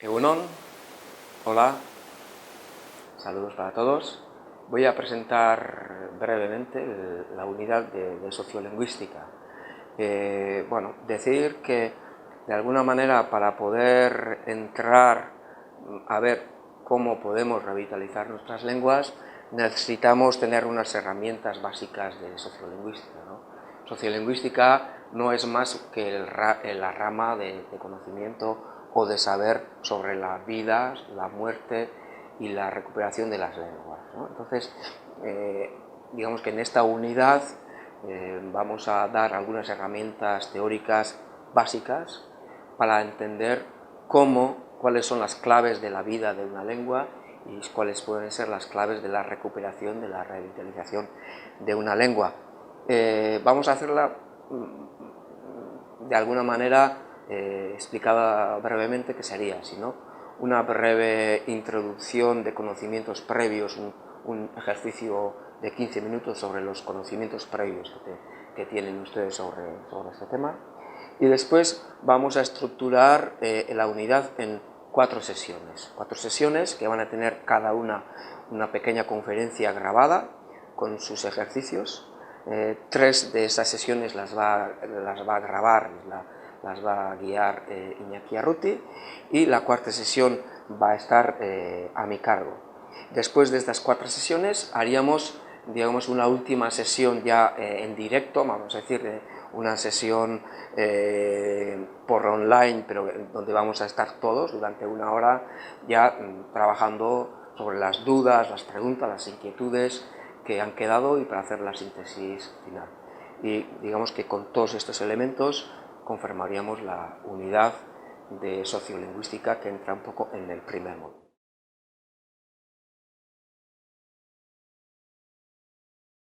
Egunon, hola, saludos para todos. Voy a presentar brevemente la unidad de sociolingüística. Bueno, decir que de alguna manera para poder entrar a ver cómo podemos revitalizar nuestras lenguas, necesitamos tener unas herramientas básicas de sociolingüística, ¿no? Sociolingüística no es más que la rama de conocimiento o de saber sobre la vida, la muerte y la recuperación de las lenguas, ¿no? Entonces, digamos que en esta unidad vamos a dar algunas herramientas teóricas básicas para entender cuáles son las claves de la vida de una lengua y cuáles pueden ser las claves de la recuperación, de la revitalización de una lengua. Vamos a hacerla de alguna manera explicada brevemente, que sería así, ¿no? Una breve introducción de conocimientos previos, un ejercicio de 15 minutos sobre los conocimientos previos que tienen ustedes sobre este tema. Y después vamos a estructurar la unidad en 4 sesiones que van a tener cada una pequeña conferencia grabada con sus ejercicios. 3 de esas sesiones las va a grabar, las va a guiar Iñaki Arruti, y la 4ª sesión va a estar a mi cargo. Después de estas 4 sesiones haríamos, digamos, una última sesión ya en directo, vamos a decir, una sesión por online, pero donde vamos a estar todos durante 1 hora ya trabajando sobre las dudas, las preguntas, las inquietudes que han quedado y para hacer la síntesis final. Y digamos que con todos estos elementos conformaríamos la unidad de sociolingüística que entra un poco en el primer módulo.